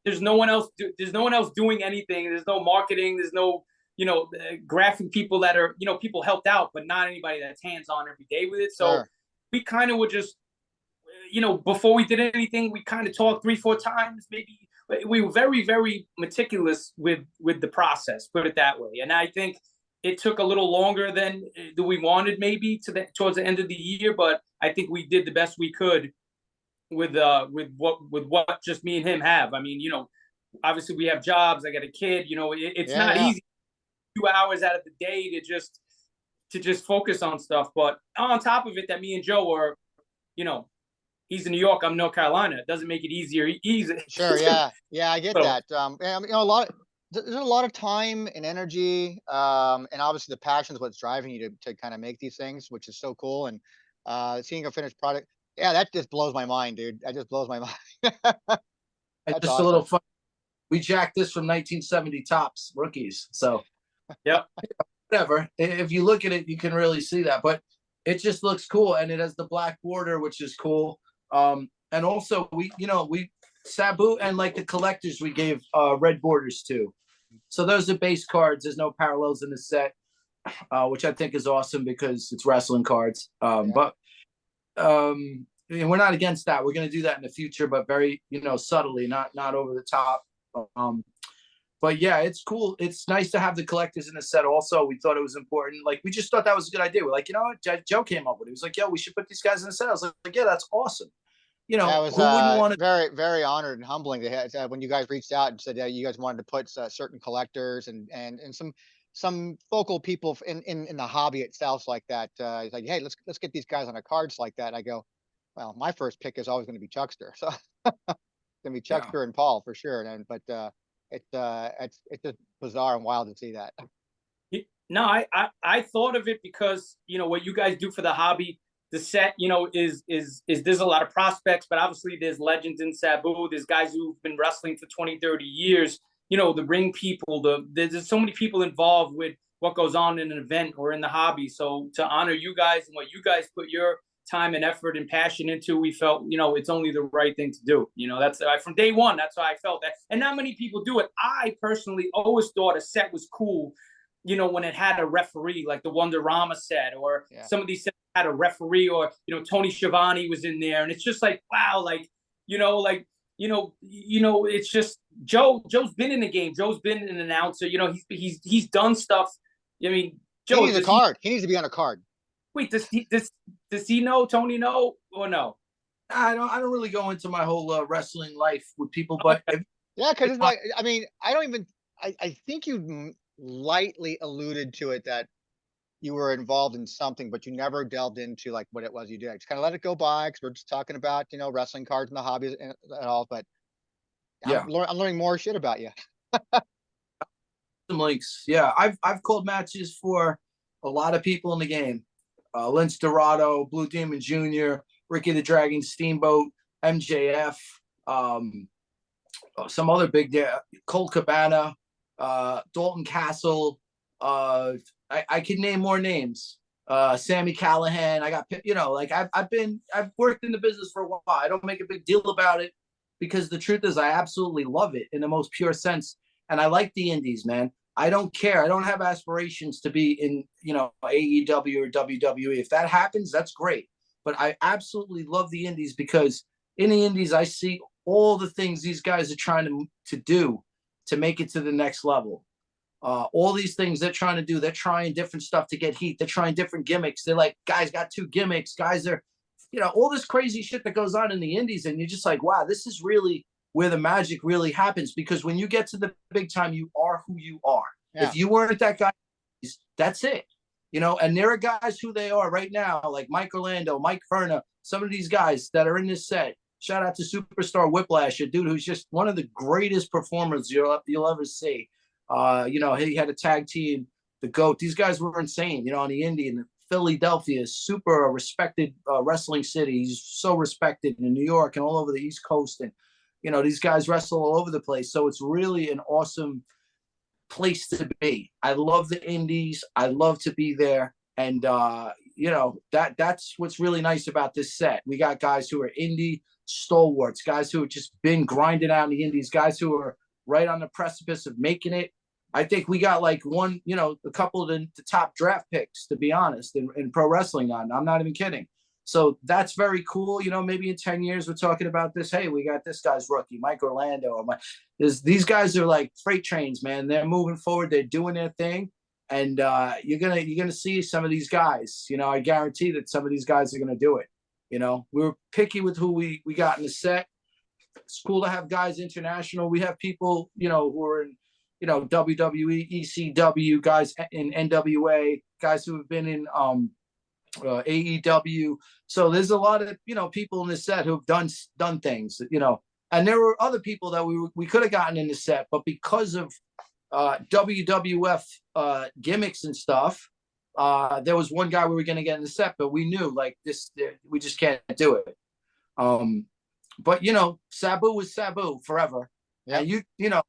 there's no one else. There's no one else doing anything. There's no marketing. There's no, you know, graphic people that are, you know, people helped out, but not anybody that's hands on every day with it. So we kind of would just, you know, before we did anything, we kind of talked 3-4 times. Maybe we were very, very meticulous with the process. Put it that way. And I think it took a little longer than we wanted, maybe towards the end of the year, but I think we did the best we could with what just me and him have. I mean, you know, obviously we have jobs. I got a kid. You know, it's not easy. 2 hours out of the day to just focus on stuff. But on top of it, that me and Joe are, you know, he's in New York, I'm North Carolina. It doesn't make it easier. Sure. Yeah, I get that. I mean, you know, there's a lot of time and energy, and obviously the passion is what's driving you to kind of make these things, which is so cool. And seeing a finished product, yeah, that just blows my mind, dude. That just blows my mind. And just awesome. A little fun. We jacked this from 1970 Topps rookies. So yeah, whatever. If you look at it, you can really see that. But it just looks cool, and it has the black border, which is cool. And also we Sabu and like the collectors we gave red borders to. So those are base cards. There's no parallels in the set, which I think is awesome because it's wrestling cards. But we're not against that. We're going to do that in the future, but very, you know, subtly, not over the top. But yeah, it's cool. It's nice to have the collectors in the set. Also, we thought it was important. Like, we just thought that was a good idea. We're like, you know what? Joe came up with it. He was like, yo, we should put these guys in the set. I was like, yeah, that's awesome. You know, I was who wouldn't want to? Very, very honored and humbling to have, when you guys reached out and said you guys wanted to put certain collectors and some focal people in the hobby itself like that. He's like, hey, let's get these guys on a cards like that. And I go, well, my first pick is always going to be Chuckster, so it's going to be Chuckster and Paul for sure. But it's just bizarre and wild to see that. No, I thought of it because, you know, what you guys do for the hobby. The set, you know, is there's a lot of prospects, but obviously there's legends in Sabu. There's guys who've been wrestling for 20, 30 years. You know, the ring people, there's so many people involved with what goes on in an event or in the hobby. So to honor you guys and what you guys put your time and effort and passion into, we felt, you know, it's only the right thing to do. You know, that's from day one. That's how I felt that, and not many people do it. I personally always thought a set was cool, you know, when it had a referee, like the Wonderama set, or some of these sets had a referee, or, you know, Tony Schiavone was in there, and it's just like, wow, like, you know, like, it's just Joe's been in the game. Joe's been an announcer. You know, he's done stuff. I mean, Joe, he needs a card. He needs to be on a card. Wait, does he know? Tony know or no? I don't really go into my whole wrestling life with people, but Yeah, because it's like, I mean, I think you lightly alluded to it, that you were involved in something, but you never delved into like what it was you did. I just kind of let it go by because we're just talking about, you know, wrestling cards and the hobby and all. But yeah, I'm learning more shit about you. some links. Yeah, I've called matches for a lot of people in the game. Lince Dorado, Blue Demon Jr., Ricky the Dragon Steamboat, MJF, some other big, Colt Cabana, Dalton Castle. I could name more names. Sammy Callahan. I got, you know, like I've worked in the business for a while. I don't make a big deal about it because the truth is I absolutely love it in the most pure sense. And I like the indies, man. I don't care. I don't have aspirations to be in, you know, AEW or WWE. If that happens, that's great. But I absolutely love the indies because in the indies, I see all the things these guys are trying to do to make it to the next level. All these things they're trying to do. They're trying different stuff to get heat. They're trying different gimmicks. They're like, guys got 2 gimmicks. Guys are, you know, all this crazy shit that goes on in the indies. And you're just like, wow, this is really where the magic really happens. Because when you get to the big time, you are who you are. Yeah. If you weren't that guy, that's it. You know, and there are guys who they are right now, like Mike Orlando, Mike Verna, some of these guys that are in this set. Shout out to Superstar Whiplash, a dude who's just one of the greatest performers you'll ever see. You know, he had a tag team, the GOAT. These guys were insane, you know, on the indie. And Philadelphia is super respected wrestling city. He's so respected in New York and all over the East Coast. And, you know, these guys wrestle all over the place. So it's really an awesome place to be. I love the indies. I love to be there. And, you know, that's what's really nice about this set. We got guys who are indie stalwarts, guys who have just been grinding out in the indies, guys who are right on the precipice of making it. I think we got like one, you know, a couple of the top draft picks, to be honest, in pro wrestling. I'm not even kidding. So that's very cool. You know, maybe in 10 years, we're talking about this. Hey, we got this guy's rookie, Mike Orlando. These guys are like freight trains, man. They're moving forward. They're doing their thing. And you're gonna see some of these guys. You know, I guarantee that some of these guys are gonna do it. You know, we were picky with who we got in the set. It's cool to have guys international. We have people, you know, who are in, you know, WWE, ECW, guys in NWA, guys who have been in AEW. So there's a lot of, you know, people in this set who've done things, you know, and there were other people that we could have gotten in the set, but because of WWF gimmicks and stuff, there was one guy we were going to get in the set, but we knew like this, we just can't do it. But you know, Sabu was Sabu forever. Yeah. And you know,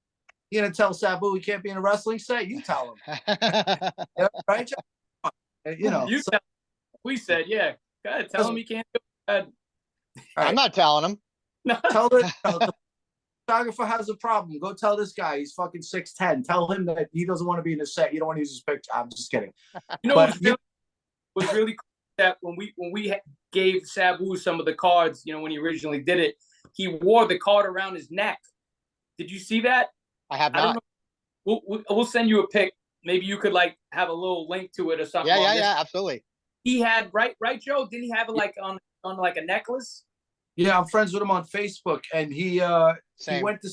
you're going to tell Sabu he can't be in a wrestling set. You tell him, yeah, right? You know, we said, yeah, go ahead, tell him he can't do it. I'm not telling him. No. Tell the photographer has a problem. Go tell this guy he's fucking 6'10". Tell him that he doesn't want to be in the set. You don't want to use his picture. I'm just kidding. You know what was really cool that when we gave Sabu some of the cards, you know, when he originally did it, he wore the card around his neck. Did you see that? I have not. We'll send you a pic. Maybe you could like have a little link to it or something. Yeah, absolutely. He had right, Joe. Didn't he have it like on like a necklace? Yeah, I'm friends with him on Facebook, and he went to,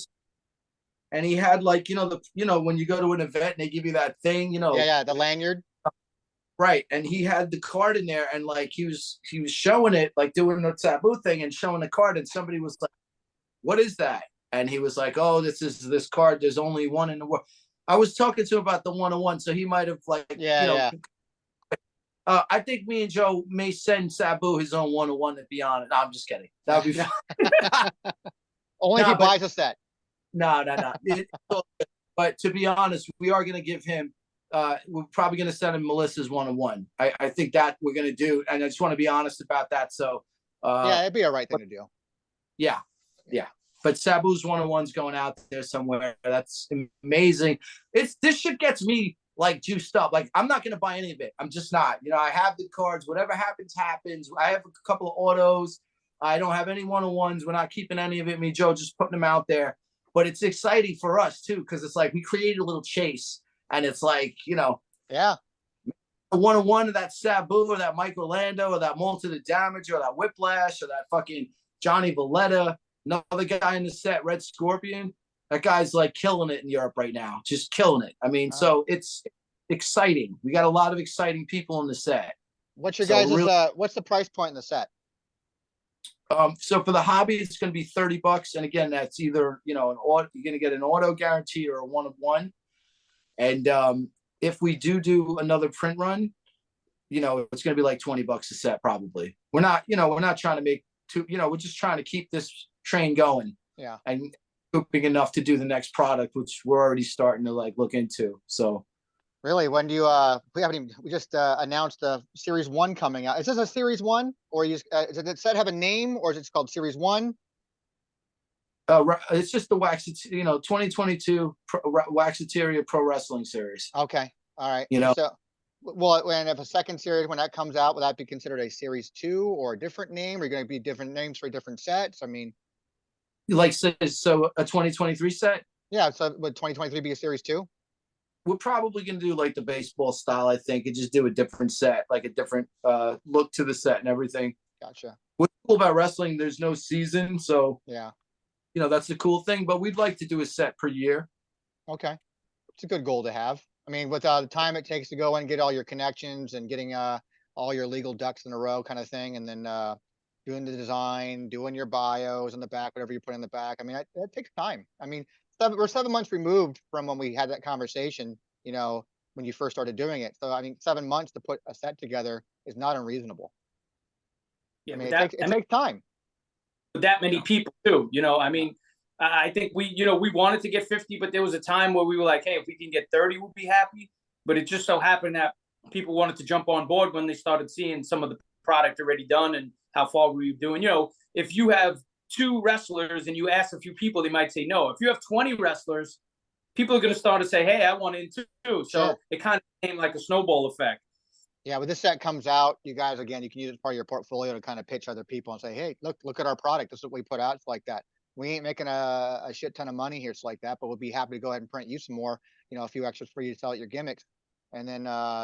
and he had like, you know, when you go to an event and they give you that thing, you know. Yeah, the lanyard. Right, and he had the card in there, and like he was showing it, like doing the Sabu thing and showing the card, and somebody was like, "What is that?" And he was like, "Oh, this card. There's only one in the world." I was talking to him about the 101, so he might have like, I think me and Joe may send Sabu his own 101, to be honest. No, I'm just kidding. That would be fun. Only if he buys a set. No. But to be honest, we are going to give him we're probably going to send him Melissa's 101. I think that we're going to do, and I just want to be honest about that. So, Yeah, it'd be a right thing to do. yeah. But Sabu's 101's going out there somewhere. That's amazing. This shit gets me like juiced up. Like, I'm not going to buy any of it. I'm just not. You know, I have the cards. Whatever happens, happens. I have a couple of autos. I don't have any 101s. We're not keeping any of it. Me and Joe just putting them out there. But it's exciting for us too, because it's like we created a little chase, and it's like, you know, Yeah. a 101 of that Sabu or that Mike Orlando or that Multi the Damage or that Whiplash or that fucking Johnny Valletta. Another guy in the set, Red Scorpion. That guy's like killing it in Europe right now, just killing it. I mean, so it's exciting. We got a lot of exciting people in the set. What's your So guys' really- what's the price point in the set? So for the hobby, it's going to be $30, and again, that's either, you know, an auto. You're going to get an auto guarantee or a 1-of-1. And if we do another print run, you know, it's going to be like $20 a set probably. We're not trying to make too. You know, we're just trying to keep this train going. Yeah. And big enough to do the next product, which we're already starting to like look into. So Really, when do you we just announced the Series 1 coming out. Is this a Series 1, or does the set have a name, or is it called Series 1? it's just the Wax, 2022 Waxateria Pro Wrestling Series. Okay. All right. You know, So, well, when if a second series, when that comes out, will that be considered a Series 2 or a different name? Are you going to be different names for different sets? I mean, like, so a 2023 set. yeah. So would 2023 be a Series 2? We're probably going to do like the baseball style, I think, and just do a different set, like a different look to the set and everything. Gotcha. What's cool about wrestling, there's no season, so Yeah. you know, that's the cool thing. But we'd like to do a set per year. Okay. It's a good goal to have. I mean, with the time it takes to go and get all your connections and getting all your legal ducks in a row kind of thing, and then doing the design, doing your bios in the back, whatever you put in the back. I mean, that takes time. I mean, we're 7 months removed from when we had that conversation, you know, when you first started doing it. So I mean, 7 months to put a set together is not unreasonable. Yeah, I mean, but it takes time. with that many people too, you know, I mean, I think we wanted to get 50, but there was a time where we were like, hey, if we can get 30, we'll be happy. But it just so happened that people wanted to jump on board when they started seeing some of the product already done and how far we were doing. You know, if you have 2 wrestlers and you ask a few people, they might say no. If you have 20 wrestlers, people are going to start to say, hey, I want in too. So Sure. It kind of became like a snowball effect. Yeah, when this set comes out, you guys, again, you can use it as part of your portfolio to kind of pitch other people and say, hey, look at our product. This is what we put out. It's like that. We ain't making a shit ton of money here. It's like that, but we'll be happy to go ahead and print you some more, you know, a few extras for you to sell at your gimmicks. And then,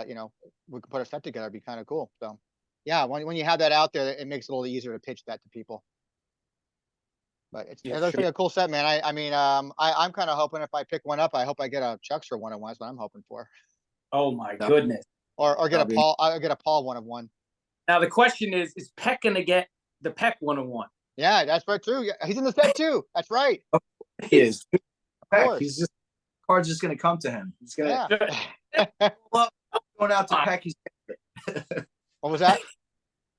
you know, we can put a set together. It'd be kind of cool. So yeah, when you have that out there, it makes it a little easier to pitch that to people. But it looks like a cool set, man. I mean, I'm kind of hoping if I pick one up, I hope I get a Chuckster 1-of-1. That's what I'm hoping for. Oh my goodness. Or get a Paul, I'll get a Paul 1-of-1. Now the question is Peck going to get the Peck 1-of-1? Yeah, that's right, true. Yeah, he's in the set too. That's right. He is. Peck, he's just card's just gonna come to him. He's gonna going out to Ah. Peck. What was that?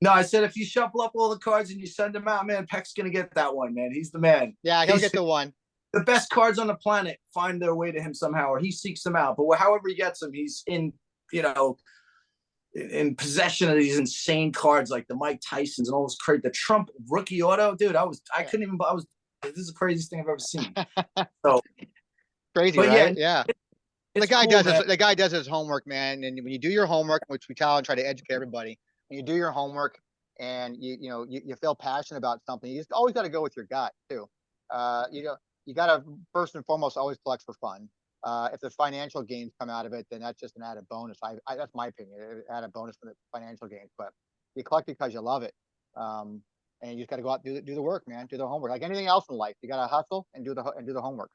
No, I said if you shuffle up all the cards and you send them out, man, Peck's gonna get that one, man. He's the man. Yeah, he'll get the one. The best cards on the planet find their way to him somehow, or he seeks them out. But however he gets them, he's in, you know, in possession of these insane cards like the Mike Tysons and all this crazy, the Trump rookie auto, dude. I couldn't even. This is the craziest thing I've ever seen. So crazy, but right? Yeah. The guy cool, does his homework, man. And when you do your homework, which we tell and try to educate everybody, when you do your homework and you feel passionate about something, you just always got to go with your gut too. You got to first and foremost always collect for fun. If the financial gains come out of it, then that's just an added bonus. That's my opinion. Added bonus for the financial gains, but you collect because you love it. And you just got to go out and do the work, man. Do the homework. Like anything else in life, you got to hustle and do the homework.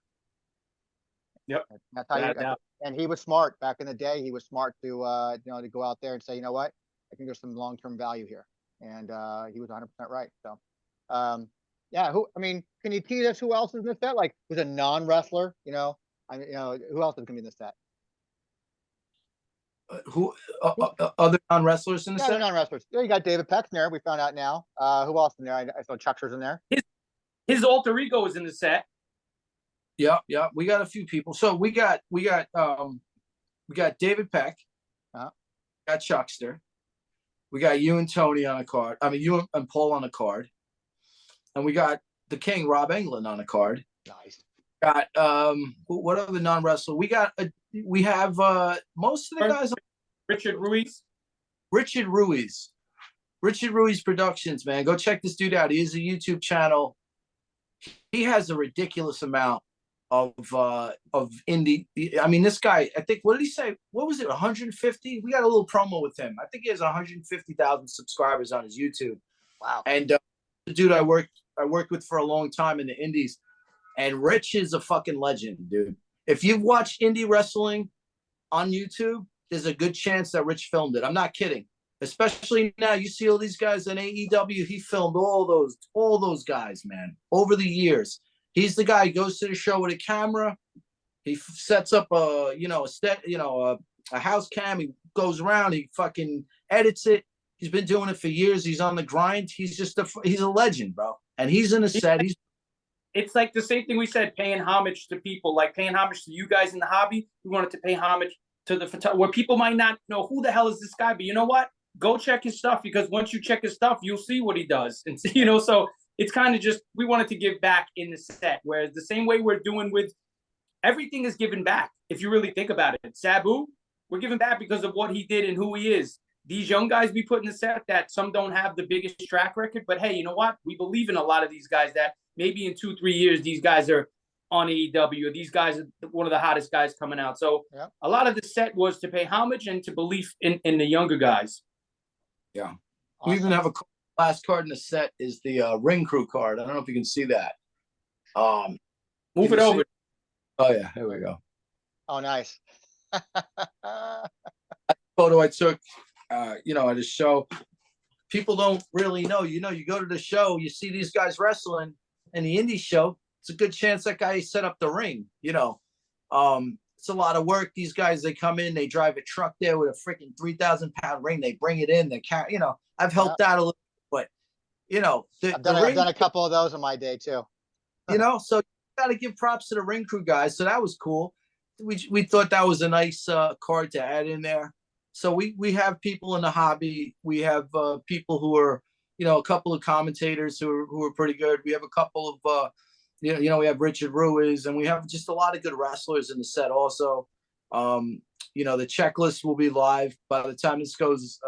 Yep. That's how and he was smart back in the day. He was smart to to go out there and say, you know what, I think there's some long-term value here, and he was 100% right. So, yeah. Can you tease us who else is in the set? Like, who's a non-wrestler? Who else is gonna be in the set? Who other non-wrestlers in the set? Non-wrestlers. Yeah, you got David Peck's in there. We found out now. Who else in there? I saw Chuckster's in there. His alter ego is in the set. Yeah. We got a few people. So we got We got David Peck. Uh-huh. We got Chuckster. We got you and Tony on a card. I mean, you and Paul on a card. And we got the King, Rob Englund, on a card. Nice. Got what other non-wrestler? We have most of the guys. Richard Ruiz. Richard Ruiz Productions, man. Go check this dude out. He has a YouTube channel. He has a ridiculous amount of indie. I mean, this guy, I think, what did he say? What was it? 150? We got a little promo with him. I think he has 150,000 subscribers on his YouTube. Wow. And the dude I worked with for a long time in the indies. And Rich is a fucking legend, dude. If you've watched indie wrestling on YouTube, there's a good chance that Rich filmed it. I'm not kidding. Especially now, you see all these guys in AEW. He filmed all those guys, man, over the years. He's the guy who goes to the show with a camera. He sets up a house cam. He goes around. He fucking edits it. He's been doing it for years. He's on the grind. He's a legend, bro. And he's in a set. It's like the same thing we said, paying homage to people, like paying homage to you guys in the hobby. We wanted to pay homage to the photographer, where people might not know who the hell is this guy, but you know what? Go check his stuff, because once you check his stuff, you'll see what he does. And so it's kind of just, we wanted to give back in the set, whereas the same way we're doing with everything is given back. If you really think about it, Sabu, we're giving back because of what he did and who he is. These young guys we put in the set that some don't have the biggest track record, but hey, you know what? We believe in a lot of these guys that maybe in 2-3 years, these guys are on AEW. These guys are one of the hottest guys coming out. So a lot of the set was to pay homage and to belief in the younger guys. Yeah. Awesome. We even have a last card in the set is the Ring Crew card. I don't know if you can see that. Move it over. Oh yeah, here we go. Oh, nice. Photo I took, at a show. People don't really know. You go to the show, you see these guys wrestling in the indie show. It's a good chance that guy set up the ring. It's a lot of work. These guys, they come in, they drive a truck there with a freaking 3,000-pound ring. They bring it in. They carry. I've helped out a little, but I've done a couple of those in my day too. So you got to give props to the Ring Crew guys. So that was cool. We thought that was a nice card to add in there. So we have people in the hobby. We have people who are, a couple of commentators who are pretty good. We have a couple of, we have Richard Ruiz, and we have just a lot of good wrestlers in the set also. The checklist will be live by the time this goes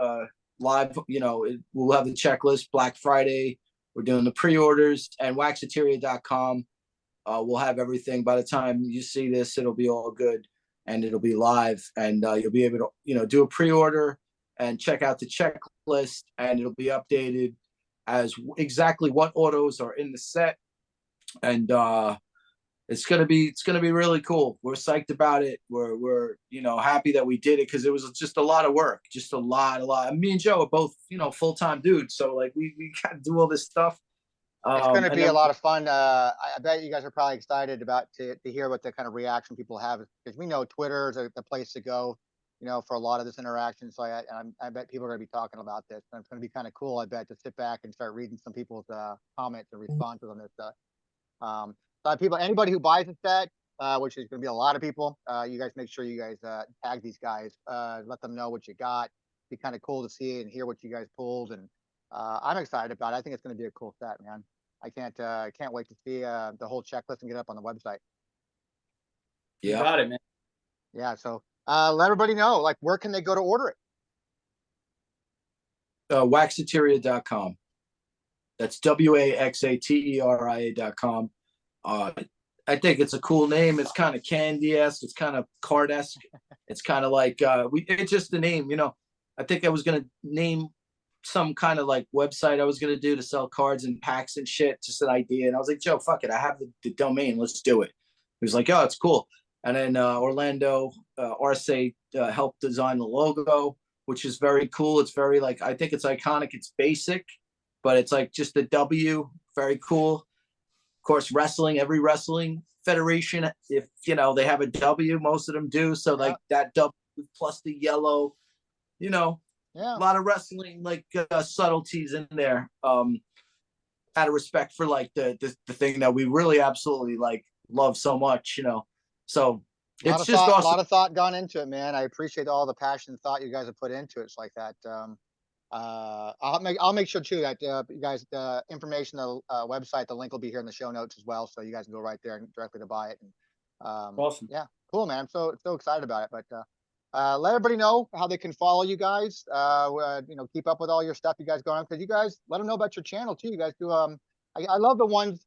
live. We'll have the checklist Black Friday. We're doing the pre-orders, and Waxateria.com. We'll have everything by the time you see this. It'll be all good, and it'll be live, and you'll be able to, do a pre-order and check out the checklist, and it'll be updated as exactly what autos are in the set. And it's gonna be really cool. We're psyched about it. We're happy that we did it, because it was just a lot of work, just a lot. Me and Joe are both full-time dudes, so like we got to do all this stuff. It's going to be a lot of fun. I bet you guys are probably excited to hear what the kind of reaction people have, because we know Twitter is the place to go, for a lot of this interaction. So I bet people are going to be talking about this, and it's going to be kind of cool. I bet, to sit back and start reading some people's comments and responses on this stuff. So anybody who buys a set, which is going to be a lot of people, you guys make sure you guys tag these guys, let them know what you got. Be kind of cool to see and hear what you guys pulled, and I'm excited about it. I think it's going to be a cool set, man. I can't wait to see the whole checklist and get it up on the website. Yeah, you got it, man. Yeah, so let everybody know, like, where can they go to order it? Waxateria.com. That's WAXATERIA.com. I think it's a cool name. It's kind of candy-esque. It's kind of card-esque. It's kind of like it's just the name. I think I was gonna name some kind of like website I was gonna do to sell cards and packs and shit. Just an idea, and I was like, Joe, fuck it. I have the domain. Let's do it. He was like, oh, it's cool. And then Orlando Arce helped design the logo, which is very cool. It's very I think it's iconic. It's basic, but it's like just a W. Very cool. Of course, every wrestling federation, if they have a W, most of them do. So like that W plus the yellow, a lot of wrestling subtleties in there. Out of respect for the thing that we really absolutely love so much, So It's just A awesome. lot of thought gone into it, man. I appreciate all the passion and thought you guys have put into it. It's like that. I'll make sure too that you guys, the information, the website, the link will be here in the show notes as well, so you guys can go right there and directly to buy it. And Awesome. yeah, cool, man. I'm so excited about it. But let everybody know how they can follow you guys. You know, keep up with all your stuff you guys going on, because you guys let them know about your channel too. You guys do I love the ones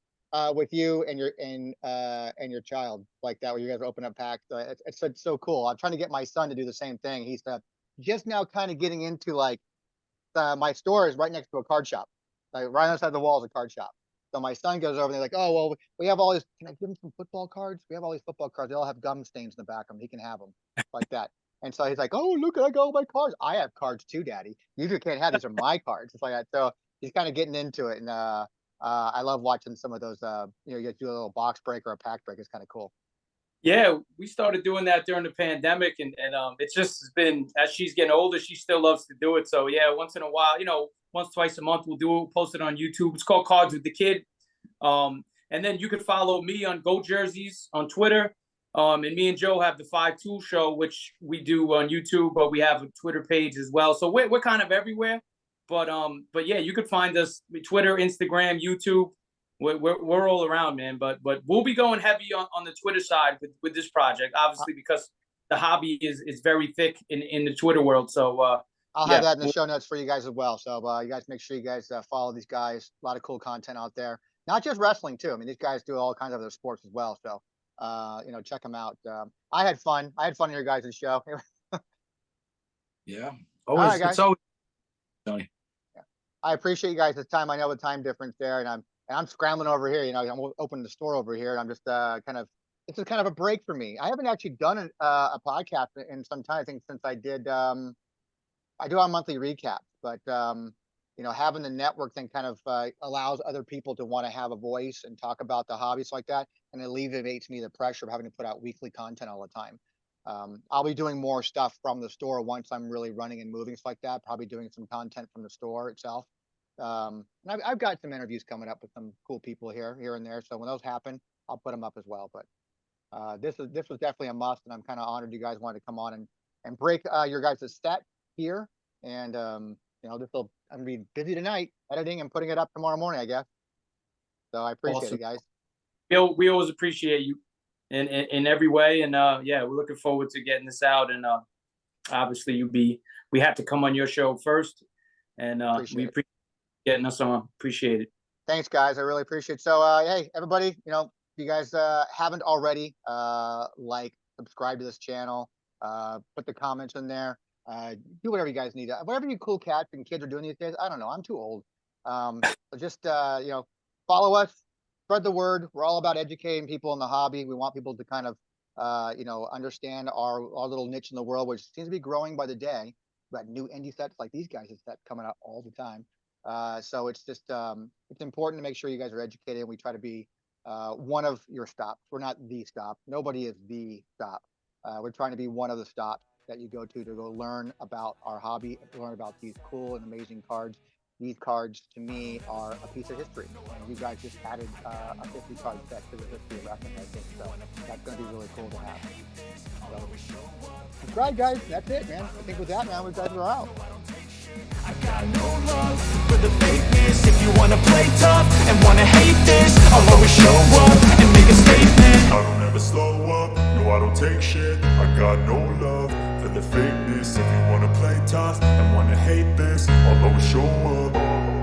with you and your child like that, where you guys open up packs. It's so cool. I'm trying to get my son to do the same thing. He's just now kind of getting into like my store is right next to a card shop. Like right outside the wall is a card shop. So my son goes over and they're like, oh, well, we have all these, can I give him some football cards? We have all these football cards. They all have gum stains in the back of them. He can have them like that. And so he's like, oh, look, I got all my cards. I have cards too, Daddy. You can't have these are my cards. It's like that. So he's kind of getting into it. And I love watching some of those, you know, you do a little box break or a pack break. It's kind of cool. Yeah, we started doing that during the pandemic, and it's just been, as she's getting older, she still loves to do it. So yeah, once in a while, you know, once, twice a month, we'll do it. We'll post it on YouTube. It's called Cards with the Kid. And then you can follow me on Go Jerseys on Twitter. And me and Joe have the 5-2 show, which we do on YouTube, but we have a Twitter page as well. So we're kind of everywhere. But yeah, you could find us Twitter, Instagram, YouTube. We're all around, man. But we'll be going heavy on the Twitter side with this project, obviously, because the hobby is very thick in the Twitter world. So I'll have that in the show notes for you guys as well. So you guys make sure you guys follow these guys. A lot of cool content out there, not just wrestling too. I mean, these guys do all kinds of other sports as well. So you know, check them out. I had fun. I had fun in your guys' show. Yeah. All Always. right, guys. It's always. Tony. I appreciate you guys' time. I know the time difference there, and I'm scrambling over here. You know, I'm opening the store over here, and I'm just this is kind of a break for me. I haven't actually done a podcast in some time. I think since I did I do our monthly recap, but you know, having the network thing kind of allows other people to want to have a voice and talk about the hobbies like that, and it alleviates me the pressure of having to put out weekly content all the time. I'll be doing more stuff from the store once I'm really running and moving, stuff like that. Probably doing some content from the store itself. And I've got some interviews coming up with some cool people here and there. So when those happen, I'll put them up as well. But this was definitely a must, and I'm kind of honored you guys wanted to come on and break your guys' set here. And you know, I'm gonna be busy tonight editing and putting it up tomorrow morning, I guess. So I appreciate it, guys. We always appreciate you in every way, and yeah, we're looking forward to getting this out. And obviously, we have to come on your show first, and we appreciate getting us on. Appreciate it. Thanks, guys. I really appreciate it. So hey, everybody, you know, if you guys haven't already, like, subscribe to this channel, put the comments in there, do whatever you guys need. Whatever you cool cats and kids are doing these days, I don't know. I'm too old. So just you know, follow us, spread the word. We're all about educating people in the hobby. We want people to kind of you know, understand our little niche in the world, which seems to be growing by the day. We've got new indie sets like these guys' set coming out all the time. So it's just it's important to make sure you guys are educated, and we try to be one of your stops. We're not the stop. Nobody is the stop. We're trying to be one of the stops that you go to go learn about our hobby, learn about these cool and amazing cards. These cards, to me, are a piece of history. And you guys just added a 50-card set to the history of wrestling, I think. So that's going to be really cool to have. So, subscribe, guys. That's it, man. I think with that, man, we guys are out. I got no love for the fakeness. If you wanna play tough and wanna hate this, I'll always show up and make a statement. I don't ever slow up, no I don't take shit. I got no love for the fakeness. If you wanna play tough and wanna hate this, I'll always show up.